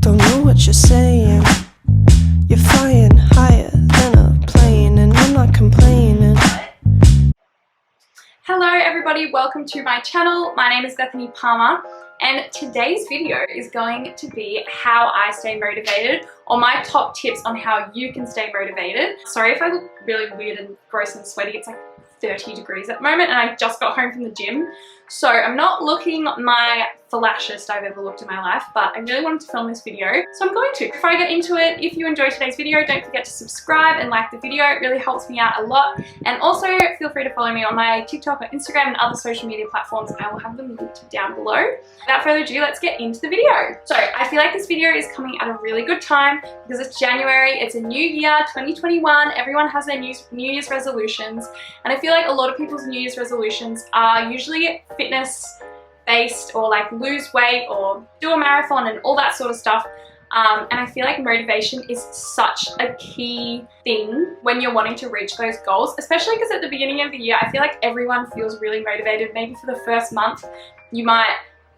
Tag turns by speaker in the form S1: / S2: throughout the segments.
S1: Don't know what you're saying. You're flying higher than a plane, and I'm not complaining.
S2: Hello everybody, welcome to my channel. My name is Bethany Palmer, and today's video is going to be how I stay motivated, or my top tips on how you can stay motivated. Sorry if I look really weird and gross and sweaty. It's like 30 degrees at the moment and I just got home from the gym, so I'm not looking my flashest I've ever looked in my life, but I really wanted to film this video, so I'm going to. Before I get into it, if you enjoyed today's video, don't forget to subscribe and like the video. It really helps me out a lot, and also feel free to follow me on my TikTok or Instagram and other social media platforms. I will have them linked down below. Without further ado, let's get into the video. So I feel like this video is coming at a really good time because it's January, it's a new year, 2021, everyone has their New Year's resolutions, and I feel like a lot of people's New Year's resolutions are usually fitness based, or like lose weight or do a marathon and all that sort of stuff. And I feel like motivation is such a key thing when you're wanting to reach those goals, especially because at the beginning of the year, I feel like everyone feels really motivated. Maybe for the first month, you might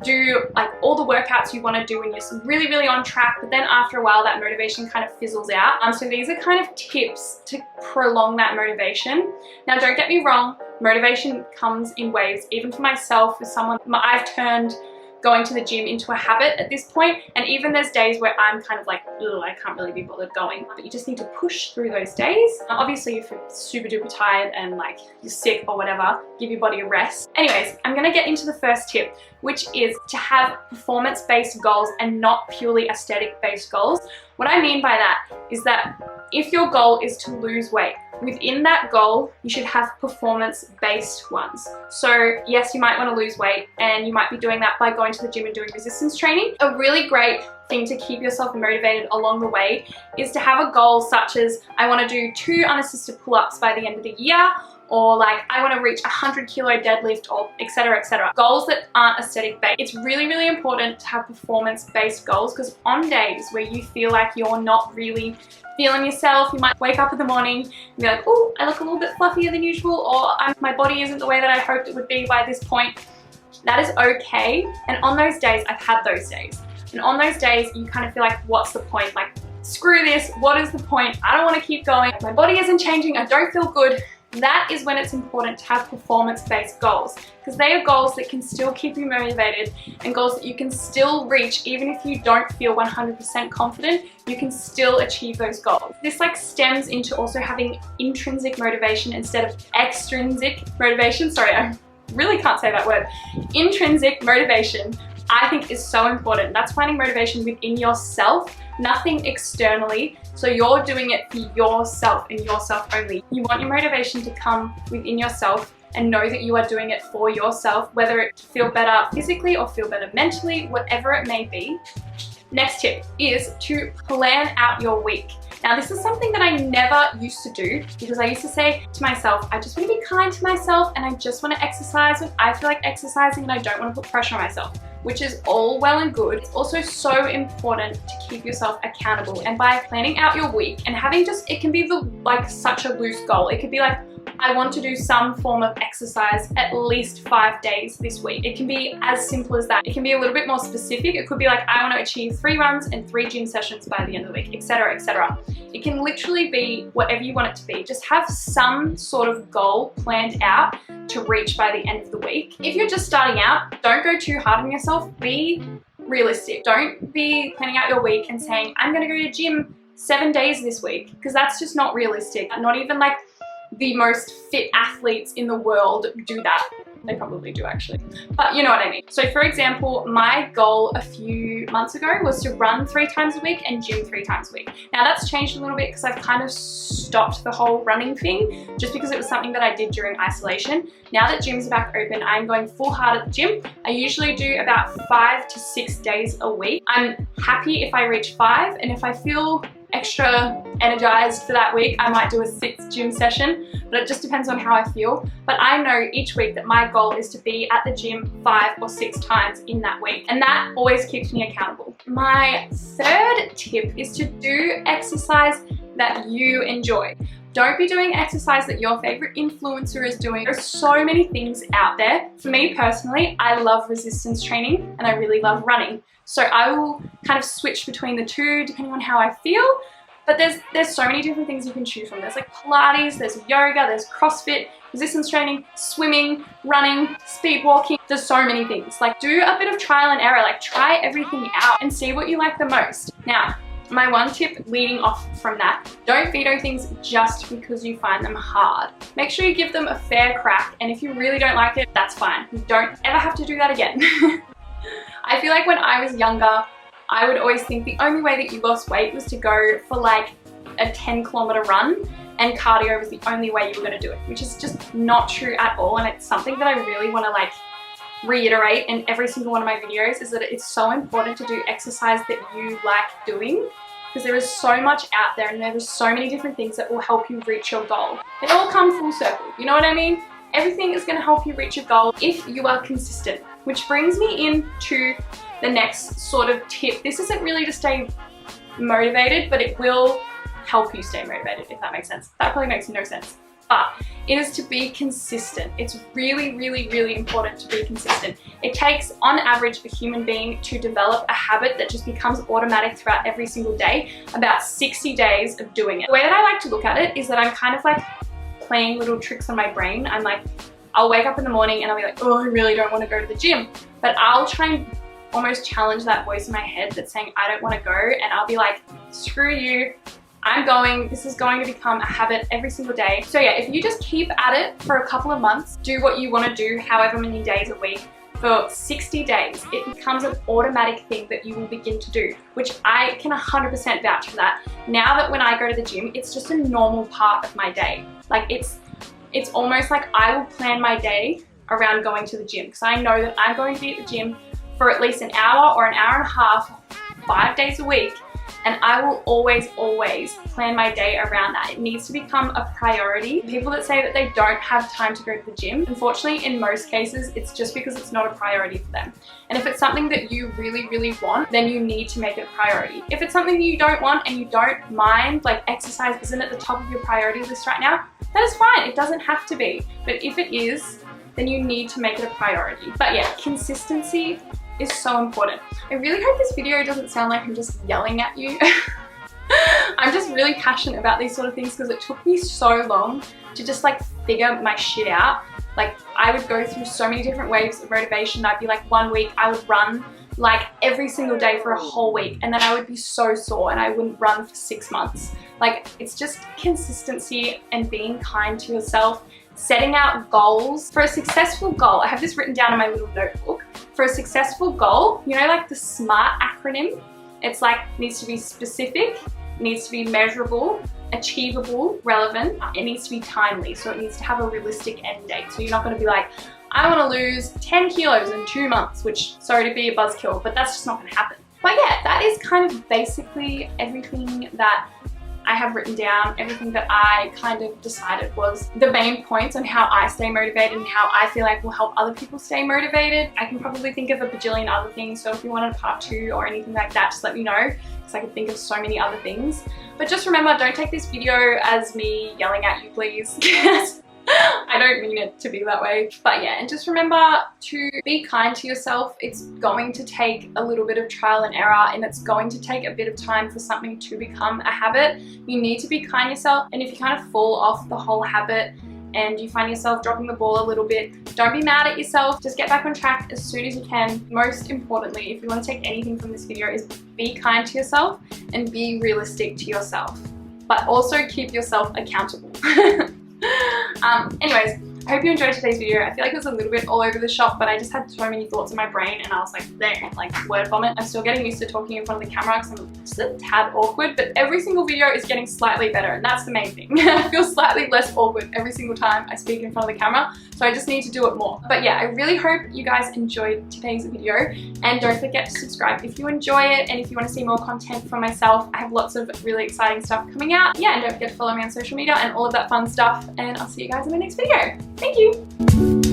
S2: do like all the workouts you want to do and you're really on track, but then after a while that motivation kind of fizzles out. So these are kind of tips to prolong that motivation. Now don't get me wrong, motivation comes in waves. Even for myself, as someone, I've turned going to the gym into a habit at this point, and even there's days where I'm kind of like, ugh, I can't really be bothered going, but you just need to push through those days. Obviously if you're super duper tired and like you're sick or whatever, give your body a rest. Anyways, I'm gonna get into the first tip, which is to have performance-based goals and not purely aesthetic-based goals. What I mean by that is that if your goal is to lose weight, within that goal, you should have performance-based ones. So yes, you might want to lose weight, and you might be doing that by going to the gym and doing resistance training. A really great thing to keep yourself motivated along the way is to have a goal such as, I want to do 2 unassisted pull-ups by the end of the year, or like I want to reach 100 kilo deadlift, or etc, etc. Goals that aren't aesthetic based. It's really important to have performance based goals, because on days where you feel like you're not really feeling yourself, you might wake up in the morning and be like, oh, I look a little bit fluffier than usual, or my body isn't the way that I hoped it would be by this point. That is okay. And on those days, I've had those days. And on those days, you kind of feel like, what's the point? Like, screw this, what is the point? I don't want to keep going. My body isn't changing, I don't feel good. That is when it's important to have performance-based goals, because they are goals that can still keep you motivated, and goals that you can still reach even if you don't feel 100% confident. You can still achieve those goals. This like stems into also having intrinsic motivation instead of extrinsic motivation. Sorry, I really can't say that word. Intrinsic motivation, I think, is so important. That's finding motivation within yourself, nothing externally. So you're doing it for yourself and yourself only. You want your motivation to come within yourself and know that you are doing it for yourself, whether it feel better physically or feel better mentally, whatever it may be. Next tip is to plan out your week. Now this is something that I never used to do, because I used to say to myself, I just want to be kind to myself and I just want to exercise when I feel like exercising and I don't want to put pressure on myself, which is all well and good. It's also so important to keep yourself accountable, and by planning out your week and having just, it can be like such a loose goal. It could be like, I want to do some form of exercise at least 5 days this week. It can be as simple as that. It can be a little bit more specific. It could be like, I want to achieve 3 runs and 3 gym sessions by the end of the week, etc, etc. It can literally be whatever you want it to be. Just have some sort of goal planned out to reach by the end of the week. If you're just starting out, don't go too hard on yourself. Be realistic. Don't be planning out your week and saying, I'm going to go to gym 7 days this week, because that's just not realistic. Not even like the most fit athletes in the world do that. They probably do actually, but you know what I mean. So for example, my goal a few months ago was to run 3 times a week and gym 3 times a week. Now that's changed a little bit because I've kind of stopped the whole running thing, just because it was something that I did during isolation. Now that gyms are back open, I'm going full hard at the gym. I usually do about 5 to 6 days a week. I'm happy if I reach 5, and if I feel extra energized for that week, I might do a 6th gym session, but it just depends on how I feel. But I know each week that my goal is to be at the gym 5 or 6 times in that week, and that always keeps me accountable. My third tip is to do exercise that you enjoy. Don't be doing exercise that your favorite influencer is doing. There's so many things out there. For me personally, I love resistance training and I really love running. So I will kind of switch between the two depending on how I feel. But there's so many different things you can choose from. There's like Pilates, there's yoga, there's CrossFit, resistance training, swimming, running, speed walking. There's so many things. Like do a bit of trial and error, like try everything out and see what you like the most. Now, my one tip leading off from that, don't veto things just because you find them hard. Make sure you give them a fair crack, and if you really don't like it, that's fine. You don't ever have to do that again. I feel like when I was younger, I would always think the only way that you lost weight was to go for like a 10-kilometer run, and cardio was the only way you were going to do it, which is just not true at all. And it's something that I really want to like reiterate in every single one of my videos, is that it's so important to do exercise that you like doing, because there is so much out there and there are so many different things that will help you reach your goal. It all comes full circle, you know what I mean? Everything is going to help you reach your goal if you are consistent, which brings me into the next sort of tip. This isn't really to stay motivated, but it will help you stay motivated, if that makes sense. That probably makes no sense. But it is to be consistent. It's really, really, really important to be consistent. It takes, on average, a human being to develop a habit that just becomes automatic throughout every single day, about 60 days of doing it. The way that I like to look at it is that I'm kind of like playing little tricks on my brain. I'm like, I'll wake up in the morning and I'll be like, oh, I really don't want to go to the gym. But I'll try and almost challenge that voice in my head that's saying I don't want to go, and I'll be like, screw you. I'm going, this is going to become a habit every single day. So yeah, if you just keep at it for a couple of months, do what you want to do however many days a week, for 60 days, it becomes an automatic thing that you will begin to do, which I can 100% vouch for that. Now that when I go to the gym, it's just a normal part of my day. Like it's almost like I will plan my day around going to the gym, because I know that I'm going to be at the gym for at least an hour or an hour and a half, 5 days a week. And I will always plan my day around that. It needs to become a priority. People that say that they don't have time to go to the gym, unfortunately, in most cases, it's just because it's not a priority for them. And if it's something that you really, really want, then you need to make it a priority. If it's something that you don't want and you don't mind, like exercise isn't at the top of your priority list right now, that is fine. It doesn't have to be. But if it is, then you need to make it a priority. But yeah, consistency is so important. I really hope this video doesn't sound like I'm just yelling at you. I'm just really passionate about these sort of things because it took me so long to just like figure my shit out. Like I would go through so many different waves of motivation. I'd be like, one week I would run like every single day for a whole week, and then I would be so sore and I wouldn't run for 6 months. Like it's just consistency and being kind to yourself. Setting out goals. For a successful goal, I have this written down in my little notebook. For a successful goal, you know, like the SMART acronym, it's like, needs to be specific, needs to be measurable, achievable, relevant, it needs to be timely. So it needs to have a realistic end date. So you're not going to be like, I want to lose 10 kilos in 2 months, which, sorry to be a buzzkill, but that's just not going to happen. But yeah, that is kind of basically everything that I have written down. Everything that I kind of decided was the main points on how I stay motivated and how I feel like will help other people stay motivated. I can probably think of a bajillion other things, so if you wanted a part 2 or anything like that, just let me know, because I can think of so many other things. But just remember, don't take this video as me yelling at you, please. I don't mean it to be that way. But yeah, and just remember to be kind to yourself. It's going to take a little bit of trial and error, and it's going to take a bit of time for something to become a habit. You need to be kind to yourself, and if you kind of fall off the whole habit and you find yourself dropping the ball a little bit, don't be mad at yourself. Just get back on track as soon as you can. Most importantly, if you want to take anything from this video, is be kind to yourself and be realistic to yourself, but also keep yourself accountable. Anyways, I hope you enjoyed today's video. I feel like it was a little bit all over the shop, but I just had so many thoughts in my brain and I was like, there, like word vomit. I'm still getting used to talking in front of the camera because I'm just a tad awkward, but every single video is getting slightly better, and that's the main thing. I feel slightly less awkward every single time I speak in front of the camera, so I just need to do it more. But yeah, I really hope you guys enjoyed today's video, and don't forget to subscribe if you enjoy it, and if you want to see more content from myself, I have lots of really exciting stuff coming out. Yeah, and don't forget to follow me on social media and all of that fun stuff, and I'll see you guys in my next video. Thank you!